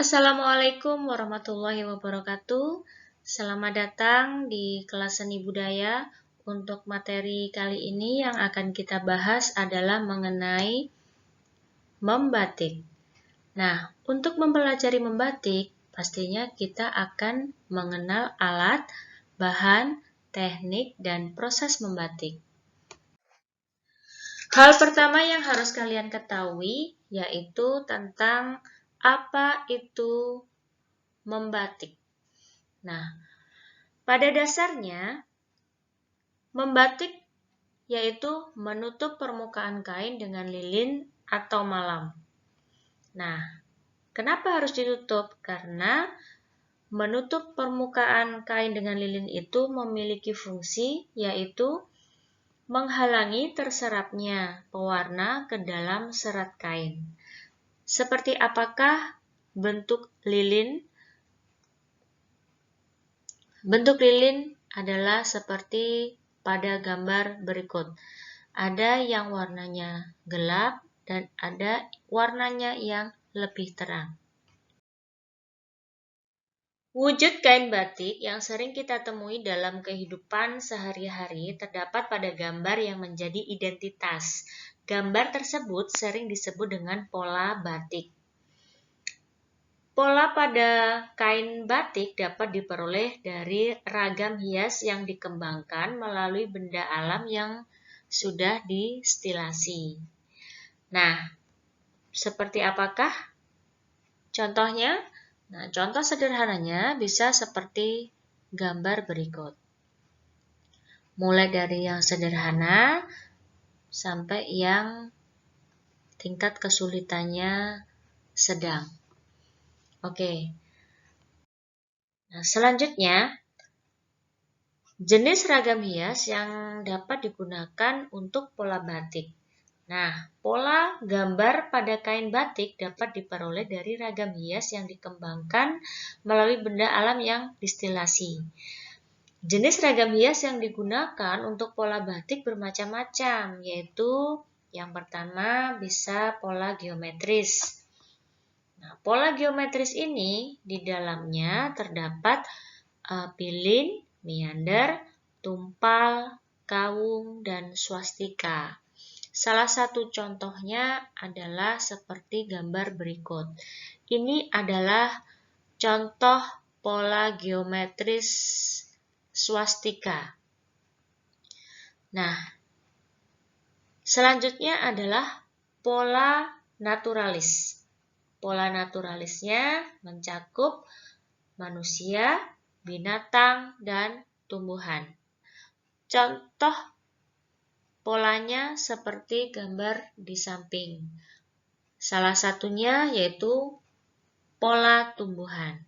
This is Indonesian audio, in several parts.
Assalamualaikum warahmatullahi wabarakatuh. Selamat datang di kelas seni budaya. Untuk materi kali ini yang akan kita bahas adalah mengenai membatik. Nah, untuk mempelajari membatik, pastinya kita akan mengenal alat, bahan, teknik, dan proses membatik. Hal pertama yang harus kalian ketahui yaitu tentang apa itu membatik. Nah, pada dasarnya membatik yaitu menutup permukaan kain dengan lilin atau malam. Nah, kenapa harus ditutup? Karena menutup permukaan kain dengan lilin itu memiliki fungsi yaitu menghalangi terserapnya pewarna ke dalam serat kain. Seperti apakah bentuk lilin? Bentuk lilin adalah seperti pada gambar berikut. Ada yang warnanya gelap dan ada warnanya yang lebih terang. Wujud kain batik yang sering kita temui dalam kehidupan sehari-hari terdapat pada gambar yang menjadi identitas. Gambar tersebut sering disebut dengan pola batik. Pola pada kain batik dapat diperoleh dari ragam hias yang dikembangkan melalui benda alam yang sudah distilasi. Nah, seperti apakah contohnya? Nah, contoh sederhananya bisa seperti gambar berikut. Mulai dari yang sederhana sampai yang tingkat kesulitannya sedang. Oke. Nah, selanjutnya, jenis ragam hias yang dapat digunakan untuk pola batik. Nah, pola gambar pada kain batik dapat diperoleh dari ragam hias yang dikembangkan melalui benda alam yang distilasi. Jenis ragam hias yang digunakan untuk pola batik bermacam-macam, yaitu yang pertama bisa pola geometris. Nah, pola geometris ini di dalamnya terdapat pilin, meander, tumpal, kawung, dan swastika. Salah satu contohnya adalah seperti gambar berikut. Ini adalah contoh pola geometris swastika. Nah, selanjutnya adalah pola naturalis. Pola naturalisnya mencakup manusia, binatang, dan tumbuhan. Contoh polanya seperti gambar di samping. Salah satunya yaitu pola tumbuhan.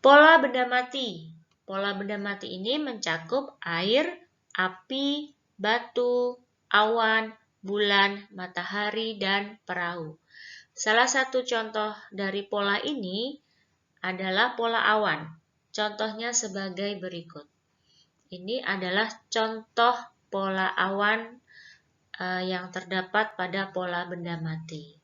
Pola benda mati. Pola benda mati ini mencakup air, api, batu, awan, bulan, matahari, dan perahu. Salah satu contoh dari pola ini adalah pola awan. Contohnya sebagai berikut. Ini adalah contoh pola awan yang terdapat pada pola benda mati.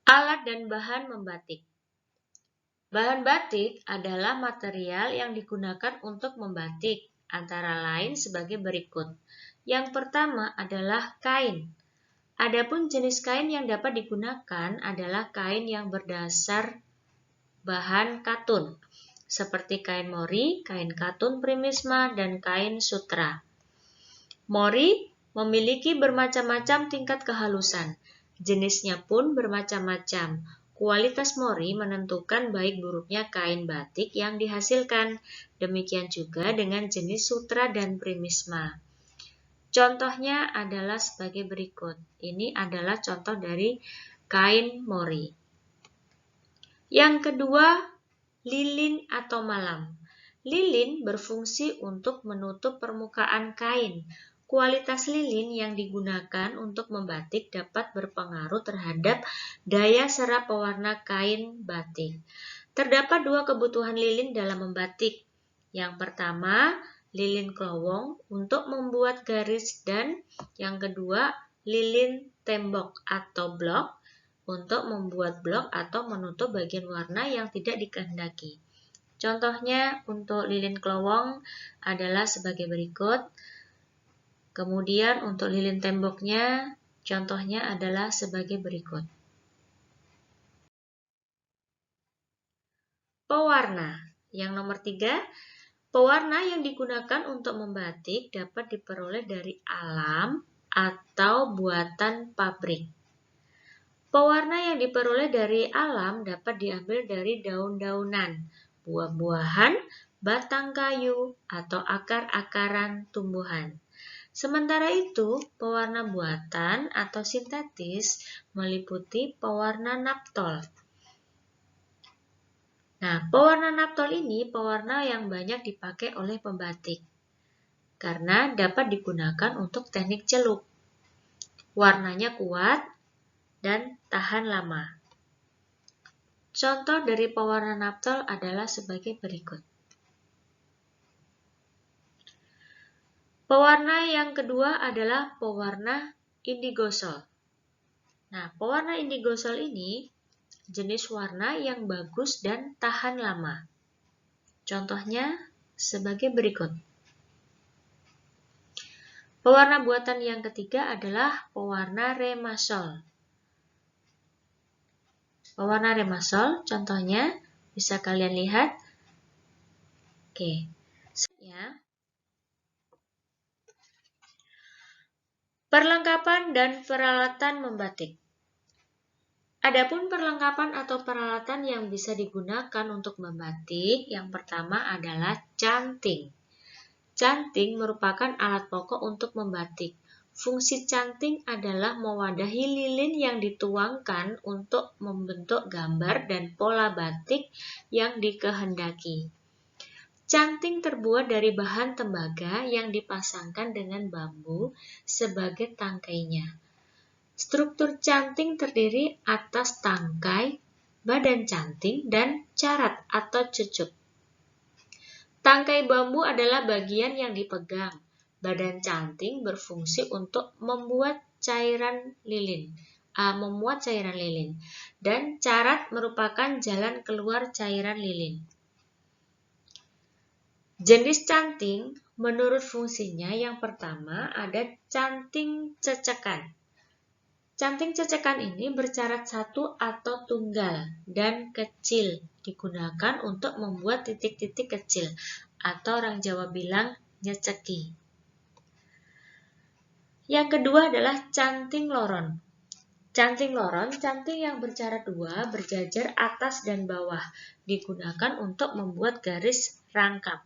Alat dan bahan membatik. Bahan batik adalah material yang digunakan untuk membatik, antara lain sebagai berikut. Yang pertama adalah kain. Adapun jenis kain yang dapat digunakan adalah kain yang berdasar bahan katun, seperti kain mori, kain katun primisma, dan kain sutra. Mori memiliki bermacam-macam tingkat kehalusan. Jenisnya pun bermacam-macam. Kualitas mori menentukan baik buruknya kain batik yang dihasilkan. Demikian juga dengan jenis sutra dan primisma. Contohnya adalah sebagai berikut. Ini adalah contoh dari kain mori. Yang kedua, lilin atau malam. Lilin berfungsi untuk menutup permukaan kain. Kualitas lilin yang digunakan untuk membatik dapat berpengaruh terhadap daya serap pewarna kain batik. Terdapat dua kebutuhan lilin dalam membatik. Yang pertama, lilin klowong untuk membuat garis, dan yang kedua, lilin tembok atau blok untuk membuat blok atau menutup bagian warna yang tidak dikehendaki. Contohnya untuk lilin kelowong adalah sebagai berikut. Kemudian untuk lilin temboknya, contohnya adalah sebagai berikut. Pewarna. Yang nomor 3, pewarna yang digunakan untuk membatik dapat diperoleh dari alam atau buatan pabrik. Pewarna yang diperoleh dari alam dapat diambil dari daun-daunan, buah-buahan, batang kayu, atau akar-akaran tumbuhan. Sementara itu, pewarna buatan atau sintetis meliputi pewarna naptol. Nah, pewarna naptol ini pewarna yang banyak dipakai oleh pembatik karena dapat digunakan untuk teknik celup. Warnanya kuat dan tahan lama. Contoh dari pewarna naptol adalah sebagai berikut. Pewarna yang kedua adalah pewarna indigosol. Nah, pewarna indigosol ini jenis warna yang bagus dan tahan lama. Contohnya sebagai berikut. Pewarna buatan yang ketiga adalah pewarna remasol. Pewarna remasol, contohnya bisa kalian lihat. Oke, ya. Perlengkapan dan peralatan membatik. Adapun perlengkapan atau peralatan yang bisa digunakan untuk membatik, yang pertama adalah canting. Canting merupakan alat pokok untuk membatik. Fungsi canting adalah mewadahi lilin yang dituangkan untuk membentuk gambar dan pola batik yang dikehendaki. Canting terbuat dari bahan tembaga yang dipasangkan dengan bambu sebagai tangkainya. Struktur canting terdiri atas tangkai, badan canting, dan carat atau cucup. Tangkai bambu adalah bagian yang dipegang. Badan canting berfungsi untuk membuat cairan lilin. Dan carat merupakan jalan keluar cairan lilin. Jenis canting menurut fungsinya yang pertama ada canting cecekan. Canting cecekan ini bercarat satu atau tunggal dan kecil, digunakan untuk membuat titik-titik kecil atau orang Jawa bilang nyeceki. Yang kedua adalah canting loron. Canting loron, canting yang bercarat dua, berjajar atas dan bawah, digunakan untuk membuat garis rangkap.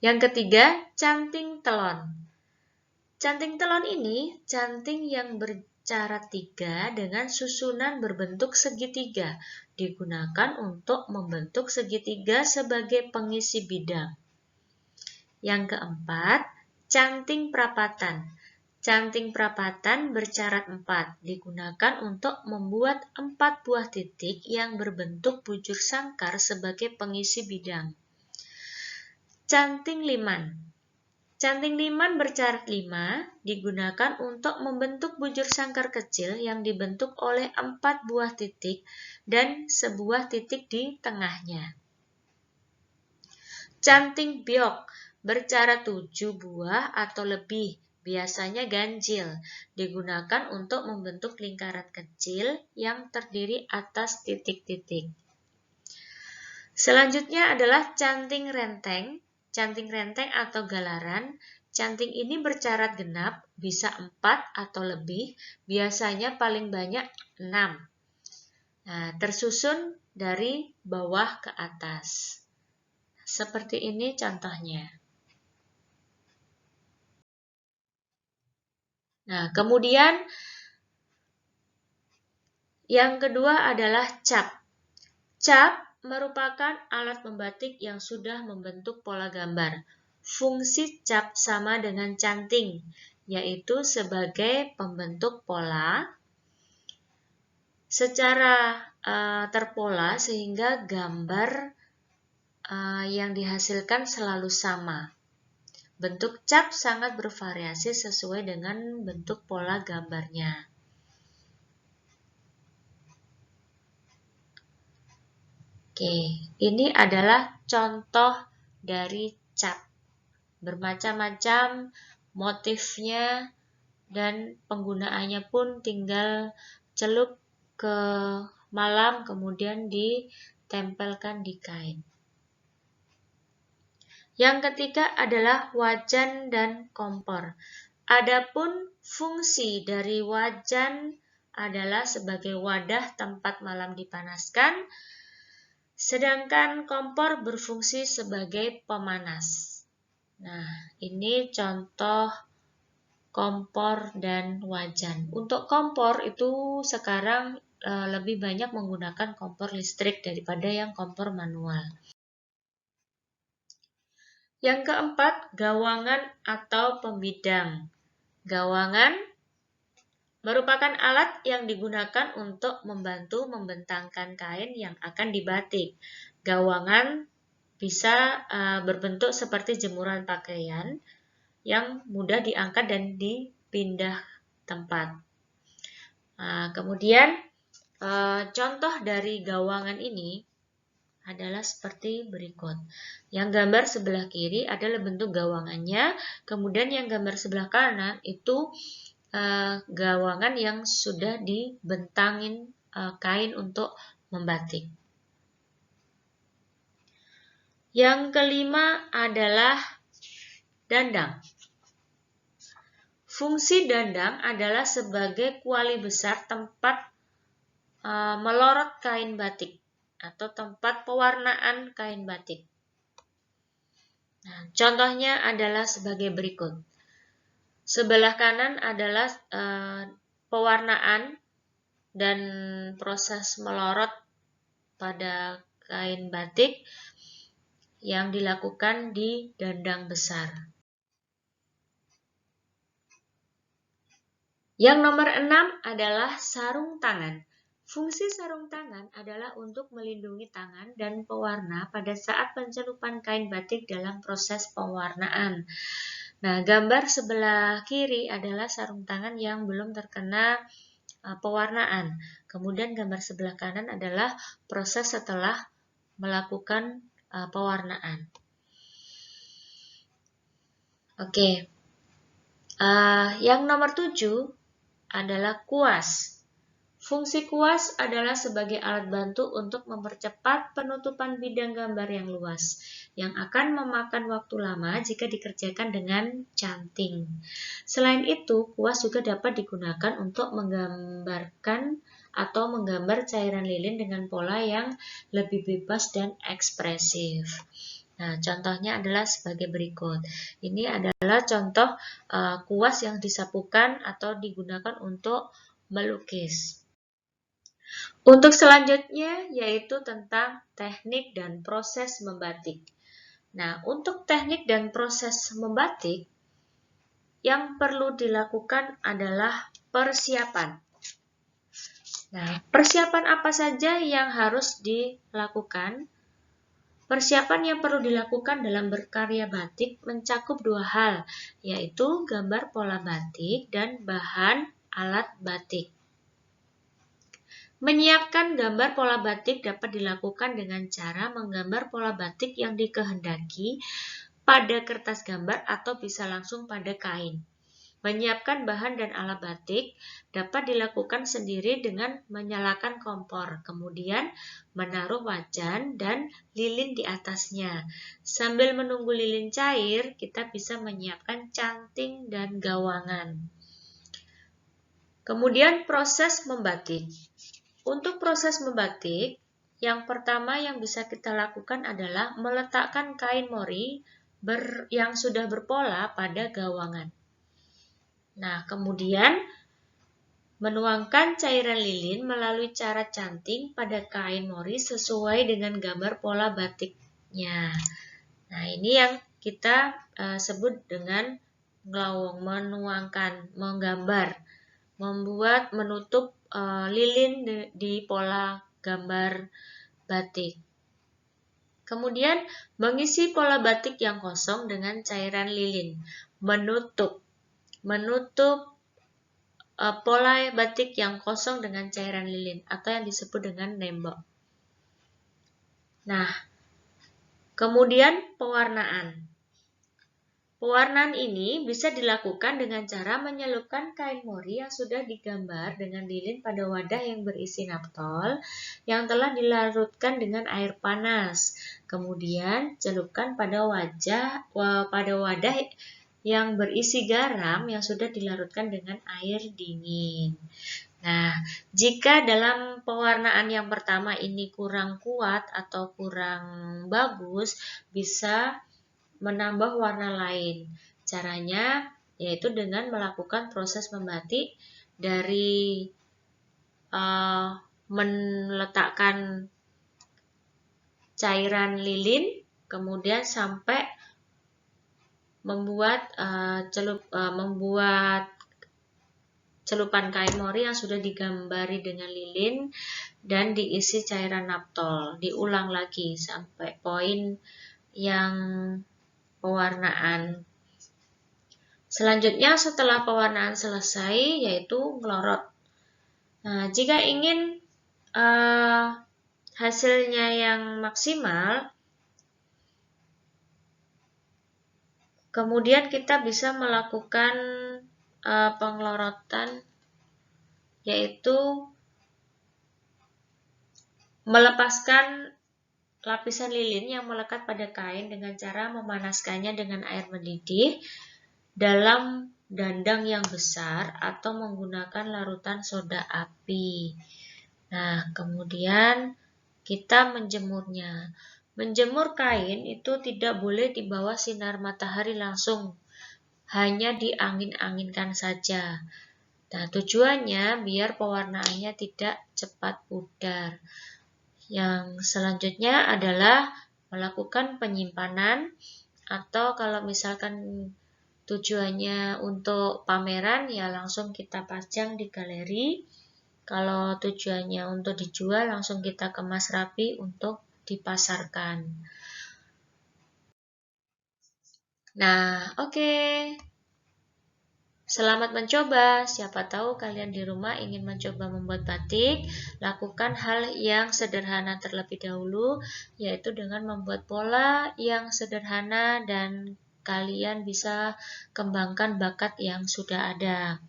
Yang ketiga, canting telon. Canting telon ini canting yang bercarat tiga dengan susunan berbentuk segitiga, digunakan untuk membentuk segitiga sebagai pengisi bidang. Yang keempat, canting prapatan. Canting prapatan bercarat 4, digunakan untuk membuat 4 buah titik yang berbentuk bujur sangkar sebagai pengisi bidang. Canting liman. Canting liman bercarat 5, digunakan untuk membentuk bujur sangkar kecil yang dibentuk oleh 4 buah titik dan sebuah titik di tengahnya. Canting biok bercarat 7 buah atau lebih, biasanya ganjil, digunakan untuk membentuk lingkaran kecil yang terdiri atas titik-titik. Selanjutnya adalah canting renteng. Canting renteng atau galaran. Canting ini bercarat genap, bisa 4 atau lebih, biasanya paling banyak 6. Nah, tersusun dari bawah ke atas. Seperti ini contohnya. Nah, kemudian yang kedua adalah cap. Cap merupakan alat membatik yang sudah membentuk pola gambar. Fungsi cap sama dengan canting, yaitu sebagai pembentuk pola secara terpola sehingga gambar yang dihasilkan selalu sama. Bentuk cat sangat bervariasi sesuai dengan bentuk pola gambarnya. Oke, ini adalah contoh dari cat. Bermacam-macam motifnya dan penggunaannya pun tinggal celup ke malam kemudian ditempelkan di kain. Yang ketiga adalah wajan dan kompor. Adapun fungsi dari wajan adalah sebagai wadah tempat malam dipanaskan, sedangkan kompor berfungsi sebagai pemanas. Nah, ini contoh kompor dan wajan. Untuk kompor itu sekarang lebih banyak menggunakan kompor listrik daripada yang kompor manual. Yang keempat, gawangan atau pembidang. Gawangan merupakan alat yang digunakan untuk membantu membentangkan kain yang akan dibatik. Gawangan bisa berbentuk seperti jemuran pakaian yang mudah diangkat dan dipindah tempat. Kemudian contoh dari gawangan ini adalah seperti berikut. Yang gambar sebelah kiri adalah bentuk gawangannya, kemudian yang gambar sebelah kanan itu gawangan yang sudah dibentangin kain untuk membatik. Yang kelima adalah dandang. Fungsi dandang adalah sebagai kuali besar tempat melorot kain batik atau tempat pewarnaan kain batik. Nah, contohnya adalah sebagai berikut. Sebelah kanan adalah pewarnaan dan proses melorot pada kain batik yang dilakukan di dandang besar. Yang nomor 6 adalah sarung tangan. Fungsi sarung tangan adalah untuk melindungi tangan dan pewarna pada saat pencelupan kain batik dalam proses pewarnaan. Nah, gambar sebelah kiri adalah sarung tangan yang belum terkena pewarnaan. Kemudian gambar sebelah kanan adalah proses setelah melakukan pewarnaan. Oke. Yang nomor 7 adalah kuas. Fungsi kuas adalah sebagai alat bantu untuk mempercepat penutupan bidang gambar yang luas, yang akan memakan waktu lama jika dikerjakan dengan canting. Selain itu, kuas juga dapat digunakan untuk menggambarkan atau menggambar cairan lilin dengan pola yang lebih bebas dan ekspresif. Nah, contohnya adalah sebagai berikut. Ini adalah contoh kuas yang disapukan atau digunakan untuk melukis. Untuk selanjutnya yaitu tentang teknik dan proses membatik. Nah, untuk teknik dan proses membatik yang perlu dilakukan adalah persiapan. Nah, persiapan apa saja yang harus dilakukan? Persiapan yang perlu dilakukan dalam berkarya batik mencakup dua hal, yaitu gambar pola batik dan bahan alat batik. Menyiapkan gambar pola batik dapat dilakukan dengan cara menggambar pola batik yang dikehendaki pada kertas gambar atau bisa langsung pada kain. Menyiapkan bahan dan alat batik dapat dilakukan sendiri dengan menyalakan kompor, kemudian menaruh wajan dan lilin di atasnya. Sambil menunggu lilin cair, kita bisa menyiapkan canting dan gawangan. Kemudian proses membatik. Untuk proses membatik, yang pertama yang bisa kita lakukan adalah meletakkan kain mori yang sudah berpola pada gawangan. Nah, kemudian menuangkan cairan lilin melalui cara canting pada kain mori sesuai dengan gambar pola batiknya. Nah, ini yang kita sebut dengan ngelawong, menuangkan, menggambar, membuat, menutup lilin di pola gambar batik. Kemudian mengisi pola batik yang kosong dengan cairan lilin. Menutup pola batik yang kosong dengan cairan lilin atau yang disebut dengan nembok. Nah, kemudian pewarnaan. Pewarnaan ini bisa dilakukan dengan cara menyelupkan kain mori yang sudah digambar dengan lilin pada wadah yang berisi naptol yang telah dilarutkan dengan air panas. Kemudian celupkan pada wadah yang berisi garam yang sudah dilarutkan dengan air dingin. Nah, jika dalam pewarnaan yang pertama ini kurang kuat atau kurang bagus, bisa menambah warna lain. Caranya yaitu dengan melakukan proses membatik dari meletakkan cairan lilin, kemudian sampai membuat celupan kain mori yang sudah digambari dengan lilin dan diisi cairan naptol. Diulang lagi sampai poin yang pewarnaan. Selanjutnya setelah pewarnaan selesai yaitu ngelorot. Nah, jika ingin hasilnya yang maksimal, kemudian kita bisa melakukan pengelorotan yaitu melepaskan lapisan lilin yang melekat pada kain dengan cara memanaskannya dengan air mendidih dalam dandang yang besar atau menggunakan larutan soda api. Nah, kemudian kita menjemurnya. Menjemur kain itu tidak boleh di bawah sinar matahari langsung, hanya diangin-anginkan saja. Nah, tujuannya biar pewarnaannya tidak cepat pudar. Yang selanjutnya adalah melakukan penyimpanan, atau kalau misalkan tujuannya untuk pameran ya langsung kita pajang di galeri. Kalau tujuannya untuk dijual langsung kita kemas rapi untuk dipasarkan. Nah, oke. Selamat mencoba. Siapa tahu kalian di rumah ingin mencoba membuat batik. Lakukan hal yang sederhana terlebih dahulu, yaitu dengan membuat pola yang sederhana dan kalian bisa kembangkan bakat yang sudah ada.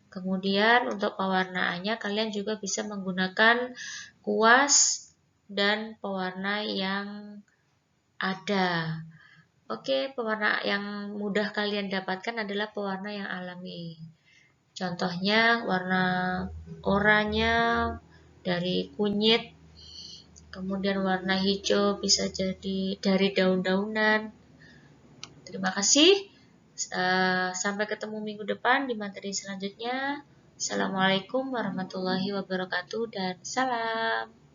Kemudian untuk pewarnaannya kalian juga bisa menggunakan kuas dan pewarna yang ada. Oke, pewarna yang mudah kalian dapatkan adalah pewarna yang alami. Contohnya warna oranye dari kunyit, kemudian warna hijau bisa jadi dari daun-daunan. Terima kasih. Sampai ketemu minggu depan di materi selanjutnya. Assalamualaikum warahmatullahi wabarakatuh dan salam.